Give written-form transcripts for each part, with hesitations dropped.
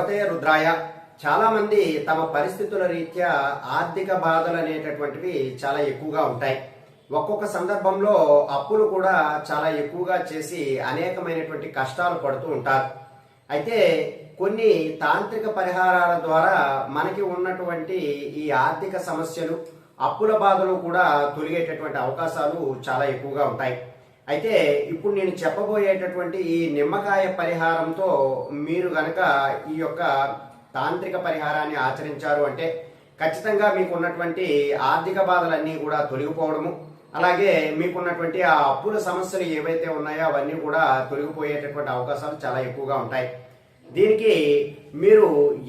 శ్రీమతే రుద్రాయ. చాలా మంది తమ పరిస్థితుల రీత్యా ఆర్థిక బాధలు అనేటటువంటివి చాలా ఎక్కువగా ఉంటాయి. ఒక్కొక్క సందర్భంలో అప్పులు కూడా చాలా ఎక్కువగా చేసి అనేకమైనటువంటి కష్టాలు పడుతూ ఉంటారు. అయితే కొన్ని తాంత్రిక పరిహారాల ద్వారా మనకి ఉన్నటువంటి ఈ ఆర్థిక సమస్యలు, అప్పుల బాధలు కూడా తొలగేటటువంటి అవకాశాలు చాలా ఎక్కువగా ఉంటాయి. అయితే ఇప్పుడు నేను చెప్పబోయేటటువంటి ఈ నిమ్మకాయ పరిహారంతో మీరు గనక ఈ యొక్క తాంత్రిక పరిహారాన్ని ఆచరించారు అంటే ఖచ్చితంగా మీకున్నటువంటి ఆర్థిక బాధలన్నీ కూడా తొలగిపోవడము, అలాగే మీకున్నటువంటి ఆ అప్పుల సమస్యలు ఏవైతే ఉన్నాయో అవన్నీ కూడా తొలగిపోయేటటువంటి అవకాశాలు చాలా ఎక్కువగా ఉంటాయి. దీనికి మీరు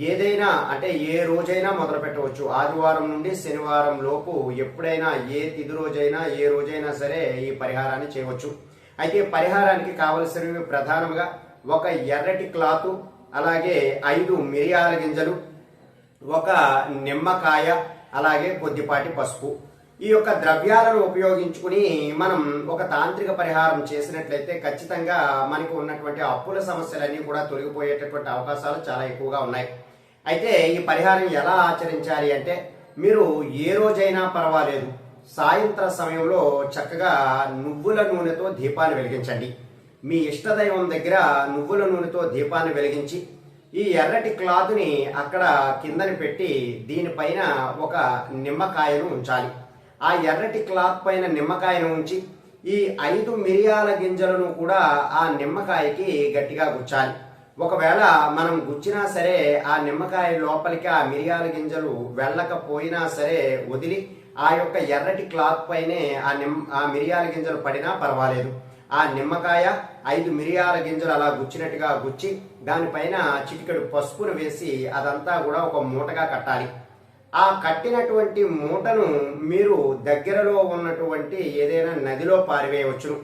ఏదైనా అంటే ఏ రోజైనా మొదలు పెట్టవచ్చు. ఆదివారం నుండి శనివారం లోపు ఎప్పుడైనా ఏ తిథి రోజైనా ఏ రోజైనా సరే ఈ పరిహారాన్ని చేయవచ్చు. అయితే పరిహారానికి కావలసినవి ప్రధానంగా ఒక ఎర్రటి క్లాతు, అలాగే 5 మిరియాల గింజలు, ఒక నిమ్మకాయ, అలాగే కొద్దిపాటి పసుపు. ఈ యొక్క ద్రవ్యాలను ఉపయోగించుకుని మనం ఒక తాంత్రిక పరిహారం చేసినట్లయితే ఖచ్చితంగా మనకు ఉన్నటువంటి అప్పుల సమస్యలన్నీ కూడా తొలగిపోయేటటువంటి అవకాశాలు చాలా ఎక్కువగా ఉన్నాయి. అయితే ఈ పరిహారం ఎలా ఆచరించాలి అంటే మీరు ఏ రోజైనా పర్వాలేదు, సాయంత్ర సమయంలో చక్కగా నువ్వుల నూనెతో దీపాన్ని వెలిగించండి. మీ ఇష్టదైవం దగ్గర నువ్వుల నూనెతో దీపాన్ని వెలిగించి ఈ ఎర్రటి క్లాత్ని అక్కడ కిందని పెట్టి దీనిపైన ఒక నిమ్మకాయను ఉంచాలి. ఆ ఎర్రటి క్లాత్ పైన నిమ్మకాయను ఉంచి ఈ 5 మిరియాల గింజలను కూడా ఆ నిమ్మకాయకి గట్టిగా గుచ్చాలి. ఒకవేళ మనం గుచ్చినా సరే ఆ నిమ్మకాయ లోపలికి ఆ మిరియాల గింజలు వెళ్ళకపోయినా సరే వదిలి ఆ యొక్క ఎర్రటి క్లాత్ పైనే ఆ మిరియాల గింజలు పడినా పర్వాలేదు. ఆ నిమ్మకాయ 5 మిరియాల గింజలు అలా గుచ్చినట్టుగా గుచ్చి దానిపైన చిటికెడు పసుపును వేసి అదంతా కూడా ఒక మూటగా కట్టాలి. ఆ కట్టినటువంటి మూటను మీరు దగ్గరలో ఉన్నటువంటి ఏదైనా నదిలో పారివేయవచ్చును,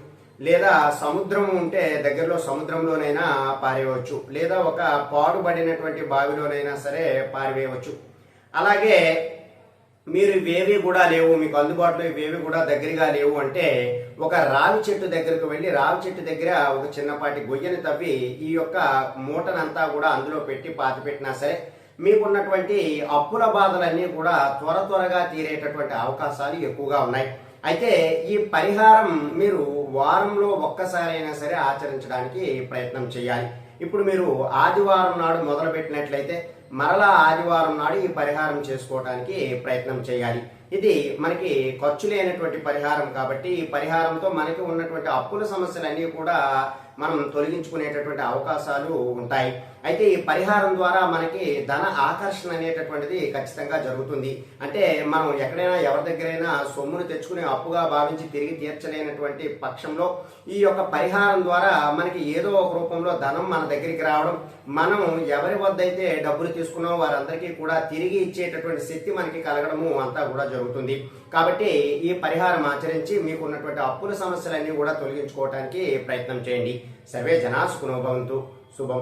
లేదా సముద్రం ఉంటే దగ్గరలో సముద్రంలోనైనా పారేయవచ్చు, లేదా ఒక పాడుబడినటువంటి బావిలోనైనా సరే పారివేయవచ్చు. అలాగే మీరు ఇవేవి కూడా లేవు, మీకు అందుబాటులో ఇవేవి కూడా దగ్గరగా లేవు అంటే ఒక రావి చెట్టు దగ్గరకు వెళ్ళి రావి చెట్టు దగ్గర ఒక చిన్నపాటి గొయ్యని తవ్వి ఈ యొక్క మూటనంతా కూడా అందులో పెట్టి పాతి పెట్టినా సరే మీకున్నటువంటి అప్పుల బాధలన్నీ కూడా త్వరగా తీరేటటువంటి అవకాశాలు ఎక్కువగా ఉన్నాయి. అయితే ఈ పరిహారం మీరు వారంలో ఒక్కసారైనా సరే ఆచరించడానికి ప్రయత్నం చేయాలి. ఇప్పుడు మీరు ఆదివారం నాడు మొదలు పెట్టినట్లయితే మరలా ఆదివారం నాడు ఈ పరిహారం చేసుకోవడానికి ప్రయత్నం చేయాలి. ఇది మనకి ఖర్చు లేనటువంటి పరిహారం కాబట్టి ఈ పరిహారంతో మనకి ఉన్నటువంటి అప్పుల సమస్యలన్నీ కూడా మనం తొలగించుకునేటటువంటి అవకాశాలు ఉంటాయి. అయితే ఈ పరిహారం ద్వారా మనకి ధన ఆకర్షణ అనేటటువంటిది ఖచ్చితంగా జరుగుతుంది. అంటే మనం ఎక్కడైనా ఎవరి దగ్గరైనా సొమ్మును తెచ్చుకుని అప్పుగా భావించి తిరిగి తీర్చలేనటువంటి పక్షంలో ఈ యొక్క పరిహారం ద్వారా మనకి ఏదో ఒక రూపంలో ధనం మన దగ్గరికి రావడం, మనం ఎవరి వద్ద అయితే డబ్బులు తీసుకున్నామో వారందరికీ కూడా తిరిగి ఇచ్చేటటువంటి శక్తి మనకి కలగడము అంతా కూడా జరుగుతుంది. కాబట్టి ఈ పరిహారం ఆచరించి మీకు ఉన్నటువంటి అప్పుల సమస్యలన్నీ కూడా తొలగించుకోవడానికి ప్రయత్నం చేయండి. సర్వే జనా సుఖినో భవంతు. శుభం.